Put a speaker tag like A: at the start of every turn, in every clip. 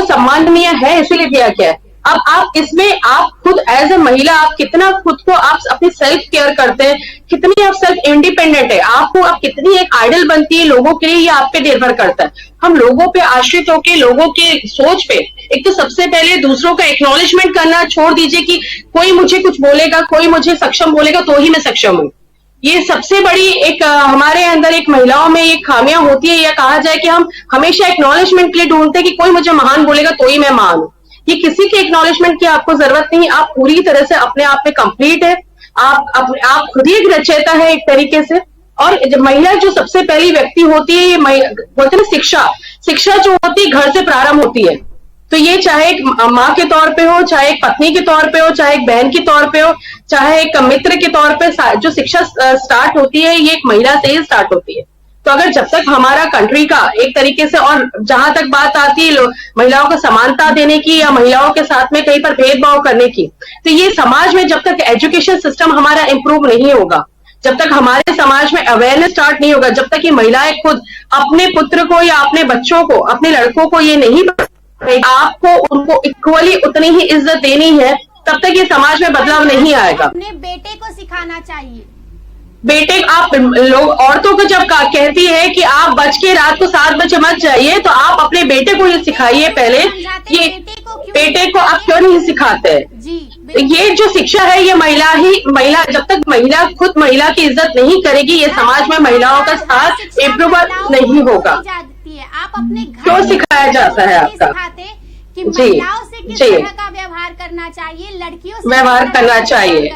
A: सम्माननीय है, इसीलिए दिया गया है। अब आप इसमें आप खुद एज ए महिला आप कितना खुद को आप अपनी सेल्फ केयर करते हैं, कितनी आप सेल्फ इंडिपेंडेंट है, आपको आप कितनी एक आइडल बनती है लोगों के लिए, ये आप पे निर्भर करता है। हम लोगों पे आश्रित होकर लोगों के सोच पे, एक तो सबसे पहले दूसरों का एक्नॉलेजमेंट करना छोड़ दीजिए कि कोई मुझे कुछ बोलेगा, कोई मुझे सक्षम बोलेगा तो ही मैं सक्षम हूँ। ये सबसे बड़ी एक हमारे अंदर एक महिलाओं में ये खामियां होती है, या कहा जाए कि हम हमेशा एक्नॉलेजमेंट के लिए ढूंढते हैं कि कोई मुझे महान बोलेगा तो ही मैं महान हूं। ये किसी के एक्नॉलेजमेंट की आपको जरूरत नहीं, आप पूरी तरह से अपने आप में कंप्लीट है, आप खुद ही एक रचयिता है एक तरीके से। और जब महिला जो सबसे पहली व्यक्ति होती है, ये बोलते हैं शिक्षा जो होती है घर से प्रारंभ होती है। तो ये चाहे एक माँ के तौर पे हो, चाहे एक पत्नी के तौर पे हो, चाहे एक बहन के तौर पे हो, चाहे एक मित्र के तौर पे, जो शिक्षा स्टार्ट होती है ये एक महिला से ही स्टार्ट होती है। तो अगर जब तक हमारा कंट्री का एक तरीके से, और जहां तक बात आती है महिलाओं को समानता देने की या महिलाओं के साथ में कहीं पर भेदभाव करने की, तो ये समाज में जब तक एजुकेशन सिस्टम हमारा इंप्रूव नहीं होगा, जब तक हमारे समाज में अवेयरनेस स्टार्ट नहीं होगा, जब तक ये महिलाएं खुद अपने पुत्र को या अपने बच्चों को, अपने लड़कों को ये नहीं आपको उनको इक्वली उतनी ही इज्जत देनी है, तब तक ये समाज में बदलाव नहीं आएगा।
B: अपने बेटे को सिखाना चाहिए।
A: बेटे आप लोग औरतों को जब कहती है कि आप बच के रात को 7 बजे मत जाइए, तो आप अपने बेटे को ये सिखाइए पहले, ये बेटे को आप क्यों नहीं सिखाते हैं? ये जो शिक्षा है ये महिला जब तक महिला खुद महिला की इज्जत नहीं करेगी, ये समाज में महिलाओं का साथ इम्प्रूवमेंट नहीं होगा।
B: आप अपने घर
A: क्यों सिखाया जाता है आपका
B: कि महिलाओं से किस तरह का व्यवहार करना चाहिए, लड़कियों से
A: व्यवहार करना चाहिए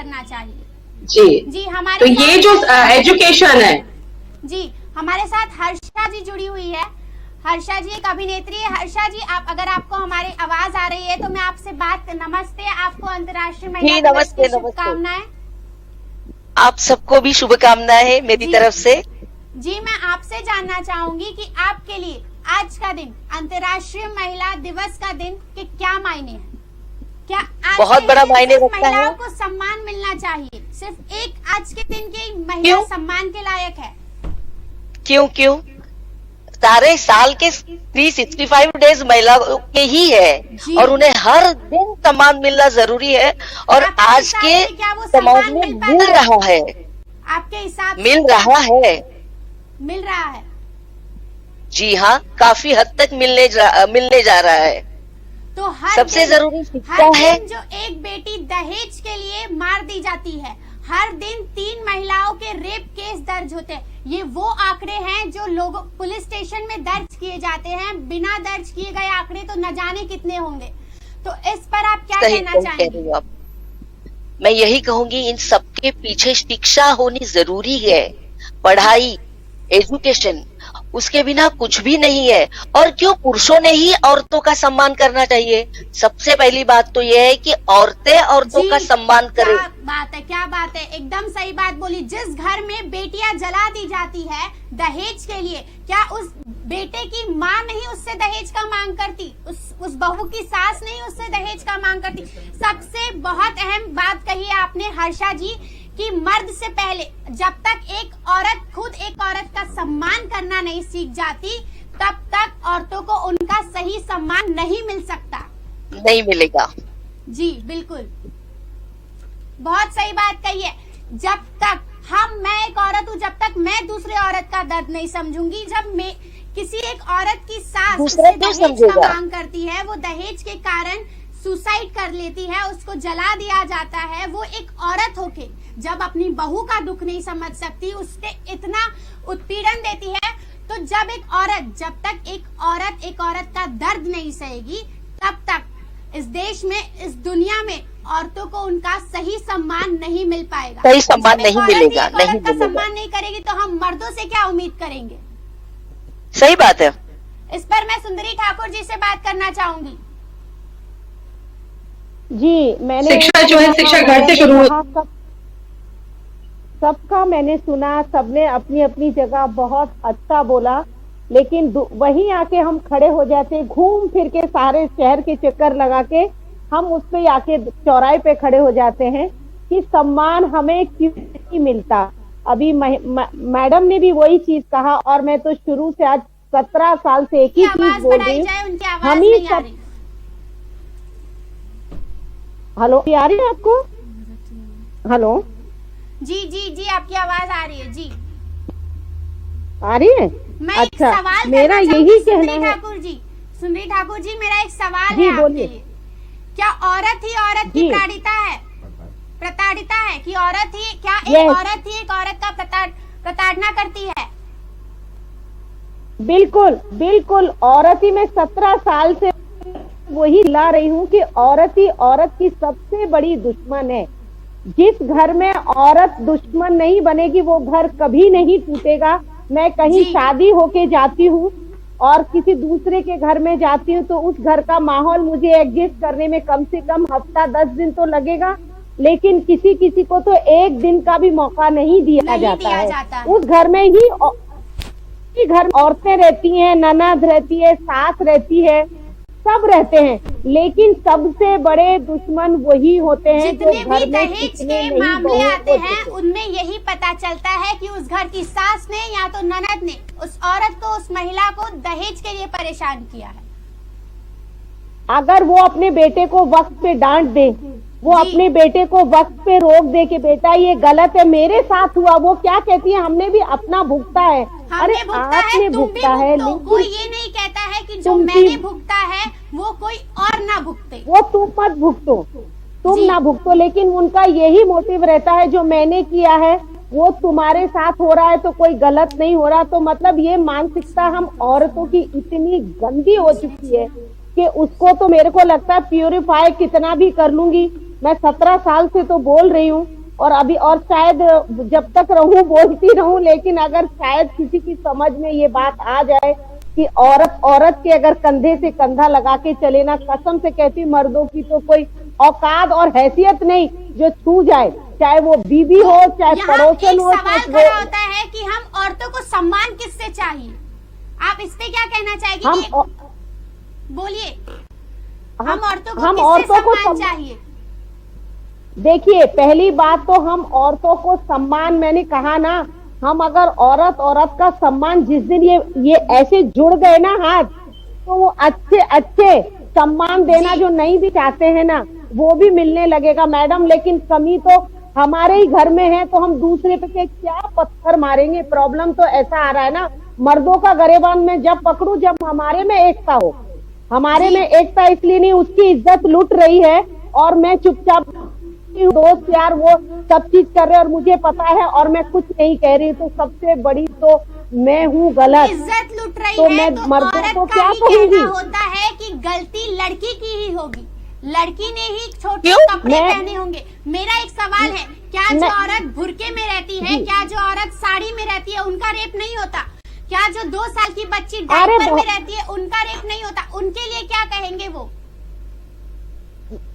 A: जी।
B: हमारे
A: तो ये जो एजुकेशन है
B: जी, हमारे साथ हर्षा जी जुड़ी हुई है। हर्षा जी एक अभिनेत्री है। हर्षा जी, आप अगर आपको हमारी आवाज आ रही है तो मैं आपसे नमस्ते, आपको अंतर्राष्ट्रीय महिला दिवस की शुभकामनाएं।
C: आप सबको भी शुभकामनाएं मेरी तरफ से।
B: जी, मैं आपसे जानना चाहूंगी कि आपके लिए आज का दिन, अंतर्राष्ट्रीय महिला दिवस का दिन के क्या मायने हैं? क्या आज
C: बहुत बड़ा मायने रखता है।
B: महिलाओं को सम्मान मिलना चाहिए, सिर्फ एक आज के दिन की महिला सम्मान के लायक है?
C: क्यों सारे साल के 365 डेज महिलाओं के ही है और उन्हें हर दिन सम्मान मिलना जरूरी है। और आज के समाज में मिल रहा है,
B: आपके हिसाब
C: मिल रहा
B: है
C: जी हाँ, काफी हद तक मिलने जा रहा है।
B: तो
C: सबसे जरूरी शिक्षा है।
B: जो एक बेटी दहेज के लिए मार दी जाती है, हर दिन 3 महिलाओं के रेप केस दर्ज होते हैं। ये वो आंकड़े हैं जो लोग पुलिस स्टेशन में दर्ज किए जाते हैं। बिना दर्ज किए गए आंकड़े तो न जाने कितने होंगे। तो इस पर आप क्या कहना चाहेंगे?
C: मैं यही कहूंगी, इन सबके पीछे शिक्षा होनी जरूरी है, पढ़ाई, एजुकेशन, उसके बिना कुछ भी नहीं है। और क्यों पुरुषों ने ही औरतों का सम्मान करना चाहिए? सबसे पहली बात तो यह है कि औरतें औरतों का सम्मान करें।
B: क्या बात है, एकदम सही बात बोली। जिस घर में बेटियां जला दी जाती है दहेज के लिए, क्या उस बेटे की माँ नहीं उससे दहेज का मांग करती? उस बहू की सास नहीं उससे दहेज का मांग करती? सबसे बहुत अहम बात कही है आपने हर्षा जी कि मर्द से पहले जब तक एक औरत खुद एक औरत का सम्मान करना नहीं सीख जाती, तब तक औरतों को उनका सही सम्मान नहीं मिल सकता,
C: नहीं मिलेगा।
B: जी बिल्कुल, बहुत सही बात कही है। जब तक मैं एक औरत हूँ, जब तक मैं दूसरे औरत का दर्द नहीं समझूंगी, जब मैं किसी एक औरत की सास उससे दहेज का मांग करती है, वो दहेज के कारण सुसाइड कर लेती है, उसको जला दिया जाता है, वो एक औरत होके जब अपनी बहू का दुख नहीं समझ सकती, उसके इतना उत्पीड़न देती है, तो जब जब तक एक औरत का दर्द नहीं सहेगी, तब तक इस देश में, इस दुनिया में औरतों को उनका सही सम्मान नहीं मिल पाएगा।
C: सही सम्मान नहीं मिलेगा,
B: औरत का सम्मान नहीं करेगी तो हम मर्दों से क्या उम्मीद करेंगे?
C: सही बात है।
B: इस पर मैं सुंदरी ठाकुर जी से बात करना चाहूंगी।
D: जी, मैंने
A: शिक्षा जो है, शिक्षा घर से शुरू हुई।
D: सबका मैंने सुना, सबने अपनी अपनी जगह बहुत अच्छा बोला, लेकिन वहीं आके हम खड़े हो जाते, घूम फिर के सारे शहर के चक्कर लगा के हम उस पे आके चौराहे पे खड़े हो जाते हैं कि सम्मान हमें क्यों नहीं मिलता। अभी मैडम ने भी वही चीज कहा, और मैं तो शुरू से आज 17 साल से एक ही चीज बोल रही हूँ, हेलो, आ रही है आपको? हेलो,
B: जी जी जी, आपकी आवाज आ रही है जी।
D: आ रही है?
B: मैं
D: अच्छा,
B: एक सवाल
D: मेरा
B: करना
D: यही
B: चाहूंगी
D: कहना
B: सुंदरी
D: है।
B: ठाकुर जी। सुंदरी ठाकुर जी, मेरा एक सवाल
D: जी,
B: है आपके
D: बोलिए।
B: लिए। क्या औरत ही औरत की
D: जी।
B: प्रताड़िता है कि औरत ही क्या
D: Yes.
B: औरत ही एक औरत का प्रताड़ना करती है?
D: बिल्कुल बिल्कुल, औरत ही मैं 17 साल से वही ला रही हूँ कि औरत ही औरत की सबसे बड़ी दुश्मन है। जिस घर में औरत दुश्मन नहीं बनेगी वो घर कभी नहीं टूटेगा। मैं कहीं
B: जी।
D: शादी होके जाती हूँ और किसी दूसरे के घर में जाती हूँ तो उस घर का माहौल मुझे एडजस्ट करने में कम से कम हफ्ता 10 दिन तो लगेगा, लेकिन किसी किसी को तो एक दिन का भी मौका नहीं दिया जाता है। उस घर में ही घर में औरतें रहती हैं, ननद रहती है, सास रहती है, सब रहते हैं, लेकिन सबसे बड़े दुश्मन वही होते हैं जो
B: जितने
D: घर
B: भी
D: में
B: दहेज
D: कितने
B: के
D: नहीं
B: मामले
D: बहू
B: आते
D: होते
B: हैं
D: थे।
B: उनमें यही पता चलता है कि उस घर की सास ने या तो ननद ने उस औरत को, उस महिला को दहेज के लिए परेशान किया है।
D: अगर वो अपने बेटे को वक्त पे डांट दे, वो
B: जी।
D: अपने बेटे को वक्त पे रोक दे कि बेटा ये गलत है, मेरे साथ हुआ, वो क्या कहती है, हमने भी अपना भुगता है। अरे
B: हमने भुगता
D: आपने
B: है, तुम भी
D: भुगता है,
B: भुगतो।
D: लेकिन
B: कोई ये नहीं कहता है कि जो
D: तुम
B: मैंने
D: भी-
B: भुगता है वो कोई और ना भुगते।
D: वो तुम मत भुगतो, तुम
B: जी।
D: ना भुगतो, लेकिन उनका यही मोटिव रहता है जो मैंने किया है वो तुम्हारे साथ हो रहा है तो कोई गलत नहीं हो रहा। तो मतलब ये मानसिकता हम औरतों की इतनी गंदी हो चुकी है कि उसको तो मेरे को लगता है प्यूरिफाई कितना भी कर लूंगी। मैं 17 साल से तो बोल रही हूँ और अभी और शायद जब तक रहूं बोलती रहूं, लेकिन अगर शायद किसी की समझ में ये बात आ जाए कि औरत के अगर कंधे से कंधा लगा के चले ना, कसम से कहती मर्दों की तो कोई औकात और हैसियत नहीं जो छू जाए, चाहे वो बीवी हो, चाहे
B: यहाँ
D: पड़ोसन
B: एक
D: हो,
B: सवाल
D: चाहे
B: खड़ा होता है कि हम औरतों को सम्मान किससे चाहिए? आप इस पे क्या कहना चाहेंगे?
D: हम
B: बोलिए, हम औरतों को
D: हम
B: किससे
D: औरतों को
B: सम्मान चाहिए?
D: देखिए, पहली बात तो हम औरतों को सम्मान, मैंने कहा ना, हम अगर औरत का सम्मान, जिस दिन ये ऐसे जुड़ गए ना हाथ, तो वो अच्छे अच्छे सम्मान देना जो नहीं भी चाहते हैं ना वो भी मिलने लगेगा मैडम। लेकिन कमी तो हमारे ही घर में है तो हम दूसरे पे के क्या पत्थर मारेंगे। प्रॉब्लम तो ऐसा आ रहा है ना, मर्दों का गरेबान में जब पकड़ू जब हमारे में एकता हो। हमारे में एकता इसलिए नहीं, उसकी इज्जत लुट रही है और मैं चुपचाप दोस्त यार वो सब चीज कर रहे हैं और मुझे पता है और मैं कुछ नहीं कह रही, तो सबसे बड़ी तो मैं हूँ गलत।
B: इज्जत लुट रही
D: तो
B: है
D: मैं
B: तो
D: मर्दों
B: औरत
D: को
B: का
D: क्या
B: ही
D: कहूंगी?
B: कहना होता है कि गलती लड़की की ही होगी, लड़की ने ही छोटे
A: क्यों?
B: कपड़े
D: मैं-
B: पहने होंगे। मेरा एक सवाल है, क्या जो
D: मैं-
B: औरत बुर्के में रहती है,
D: जी।
B: क्या जो औरत साड़ी में रहती है उनका रेप नहीं होता? क्या जो 2 साल की बच्ची
D: अरे
B: डायपर में
D: बहुत-
B: रहती है उनका रेप नहीं होता? उनके लिए क्या कहेंगे वो?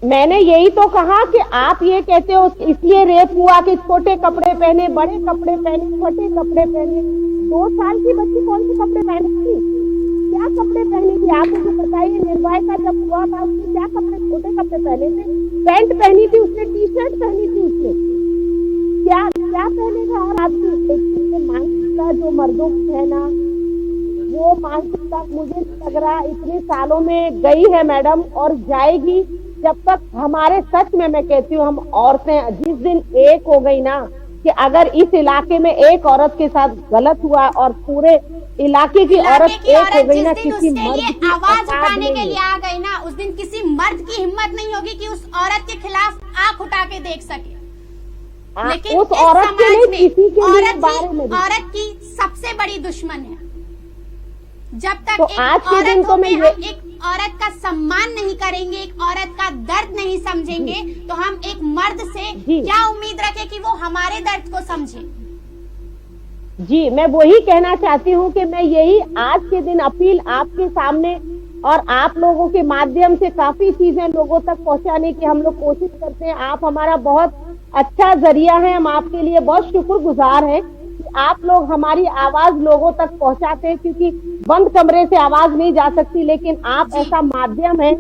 D: मैंने यही तो कहा कि आप ये कहते हो इसलिए रेप हुआ कि छोटे कपड़े पहने, बड़े कपड़े पहने, छोटे कपड़े पहने। 2 साल की बच्ची कौन से कपड़े पहनेगी? क्या कपड़े पहनेगी? आप मुझे बताइए। निर्भया का जब हुआ था उसने क्या कपड़े, छोटे कपड़े पहने थे? पैंट पहनी थी उसने, टी शर्ट पहनी थी उसने, क्या क्या पहनेगा? और आपकी मानसिकता जो मर्दों की है ना, वो मानसिकता मुझे लग रहा इतने सालों में गई है मैडम और जाएगी जब तक हमारे, सच में मैं कहती हूँ, हम औरतें जिस दिन एक हो गई ना कि अगर इस इलाके में एक औरत के साथ गलत हुआ और पूरे इलाके की औरत एक हो गई ना,
B: जिस दिन
D: किसी
B: उसके
D: मर्द
B: लिए
D: की
B: आवाज
D: औकात
B: उठाने के
D: नहीं
B: लिए
D: है।
B: आ गई ना, उस दिन किसी मर्द की हिम्मत नहीं होगी कि उस औरत के खिलाफ आंख उठा के देख सके। लेकिन
D: उस
B: इस
D: औरत के
B: समाज
D: लिए
B: में
D: किसी के लिए बारे में भी।
B: औरत की सबसे बड़ी दुश्मन है। जब तक
D: तो
B: एक
D: आज के
B: औरत
D: दिन तो
B: होके
D: मैं
B: हम एक औरत का सम्मान नहीं करेंगे, एक औरत का दर्द नहीं समझेंगे, तो हम एक मर्द से
D: जी।
B: क्या उम्मीद रखें कि वो हमारे दर्द को समझे?
D: जी, मैं वही कहना चाहती हूँ कि मैं यही आज के दिन अपील आपके सामने और आप लोगों के माध्यम से काफी चीजें लोगों तक पहुंचाने की हम लोग कोशिश करते हैं। आप हमारा बहुत अच्छा जरिया है, हम आपके लिए बहुत शुक्रगुजार हैं कि आप लोग हमारी आवाज लोगों तक पहुंचाते हैं, क्योंकि बंद कमरे से आवाज नहीं जा सकती, लेकिन आप ऐसा माध्यम है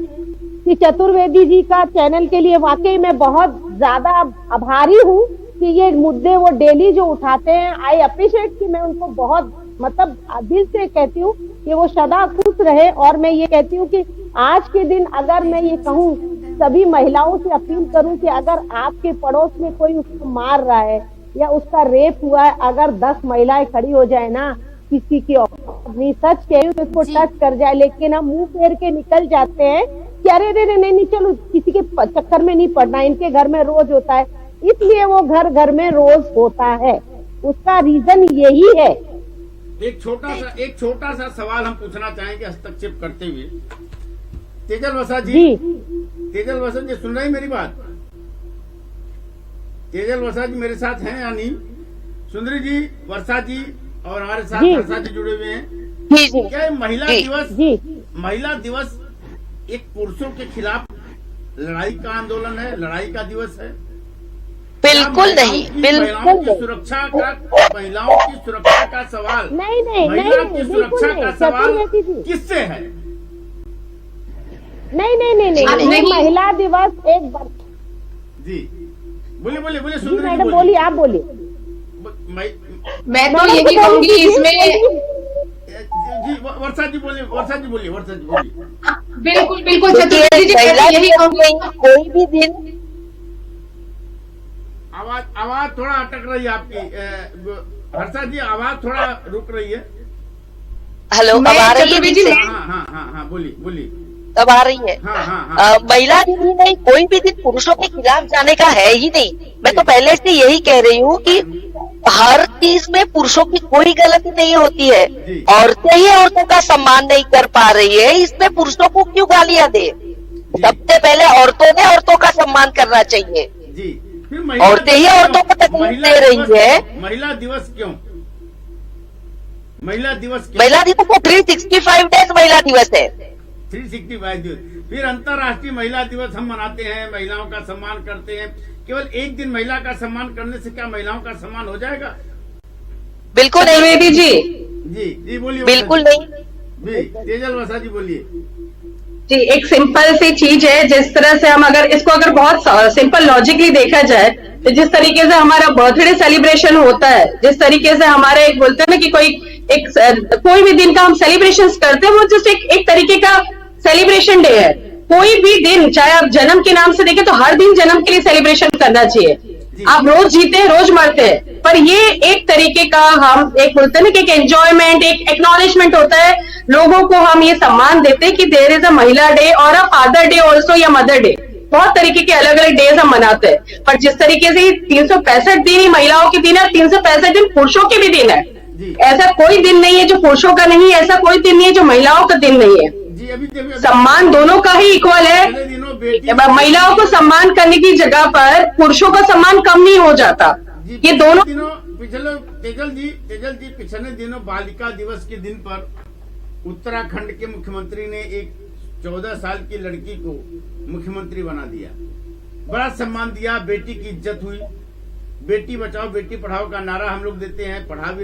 D: कि चतुर्वेदी जी का चैनल के लिए वाकई मैं बहुत ज्यादा आभारी हूँ कि ये मुद्दे वो डेली जो उठाते हैं, आई अप्रिशिएट कि मैं उनको बहुत मतलब दिल से कहती हूँ कि वो सदा खुश रहे। और मैं ये कहती हूँ कि आज के दिन अगर मैं ये कहूँ सभी महिलाओं से अपील करूं कि अगर आपके पड़ोस में कोई उसको मार रहा है या उसका रेप हुआ है, अगर 10 महिलाएं खड़ी हो जाए ना, किसी की अपनी सच कह तो उसको टच कर जाए, लेकिन हम मुंह फेर के निकल जाते हैं कि अरे रे नहीं चलो किसी के चक्कर में नहीं पड़ना, इनके घर में रोज होता है, इसलिए वो घर घर में रोज होता है। उसका रीजन यही है।
E: एक छोटा सा सवाल हम पूछना चाहेंगे हस्तक्षेप करते हुए। तेजल वसा जी, तेजल वसा जी सुन रहे हैं मेरी बात? तेजल वसा जी मेरे साथ हैं या नहीं? सुंदरी जी, वर्षा जी और हमारे साथ वर्षा जी जुड़े हुए हैं। क्या महिला दिवस एक पुरुषों के खिलाफ लड़ाई का आंदोलन है, लड़ाई का दिवस है?
C: बिल्कुल नहीं,
E: महिलाओं की सुरक्षा का सवाल
D: नहीं
E: महिला की सुरक्षा का सवाल किससे है?
D: नहीं, महिला दिवस एक बार
E: जी बोलिए
D: जी
E: सुंदरी
D: मैडम बोलिए, आप बोलिए।
A: मैं तो यही कहूंगी इसमें।
E: जी वर्षा जी बोलिए।
A: बिल्कुल छत्रपति जी, मैं यही कहूंगी
C: कोई भी दिन
E: आवाज थोड़ा अटक रही है आपकी। हर्षा जी आवाज थोड़ा रुक रही है।
C: हेलो, अब आ रही है
A: चतुर्वेदी जी?
E: हाँ बोलिए।
C: अब आ रही है।
E: हाँ।
C: महिला दिन ही नहीं, कोई भी दिन पुरुषों के खिलाफ जाने का है ही नहीं। मैं तो पहले से यही कह रही हूँ कि हर चीज में पुरुषों की कोई गलती नहीं होती है। औरतें ही औरतों का सम्मान नहीं कर पा रही है, इसमें पुरुषों को क्यों गालियां दे? सबसे पहले औरतों ने औरतों का सम्मान करना चाहिए।
E: जी,
C: औरतें ही औरतों को तकलीफ दे रही है।
E: महिला दिवस क्यों?
C: महिला दिवस को 365 डेज महिला दिवस है।
E: 365 दिवस। फिर अंतर्राष्ट्रीय महिला दिवस हम मनाते हैं, महिलाओं का सम्मान करते हैं। केवल एक दिन महिला का सम्मान करने से क्या महिलाओं का सम्मान हो जाएगा?
C: बिल्कुल नहीं।
A: चतुर्वेदी
E: जी बोलिए।
C: बिल्कुल नहीं
E: जी, तेजल वसा जी बोलिए।
A: जी, एक सिंपल सी चीज है, जिस तरह से हम अगर इसको बहुत सिंपल लॉजिकली देखा जाए तो जिस तरीके से हमारा बर्थडे सेलिब्रेशन होता है, जिस तरीके से हमारे एक बोलते हैं ना कि कोई भी दिन का हम सेलिब्रेशन करते हैं, वो जस्ट एक तरीके का सेलिब्रेशन डे है। कोई भी दिन, चाहे आप जन्म के नाम से देखें तो हर दिन जन्म के लिए सेलिब्रेशन करना चाहिए। आप रोज जीते हैं, रोज मरते हैं, पर ये एक तरीके का हम एक बोलते हैं ना कि एक एंजॉयमेंट, एक एक्नॉलेजमेंट होता है। लोगों को हम ये सम्मान देते हैं कि देयर इज अ महिला डे और अ फादर डे ऑल्सो या मदर डे। बहुत तरीके के अलग अलग डेज हम मनाते हैं, पर जिस तरीके से 365 दिन ही महिलाओं के दिन है, 365 दिन पुरुषों के भी दिन है। ऐसा कोई दिन नहीं है जो पुरुषों का नहीं है, ऐसा कोई दिन नहीं है जो महिलाओं का दिन नहीं है। सम्मान दोनों का ही इक्वल है। महिलाओं को सम्मान करने की जगह पर पुरुषों का सम्मान कम नहीं हो जाता। ये दोनों
E: तेजल जी पिछले दिनों बालिका दिवस के दिन पर उत्तराखंड के मुख्यमंत्री ने एक 14 साल की लड़की को मुख्यमंत्री बना दिया, बड़ा सम्मान दिया, बेटी की इज्जत हुई। बेटी बचाओ बेटी पढ़ाओ का नारा हम लोग देते हैं, पढ़ा भी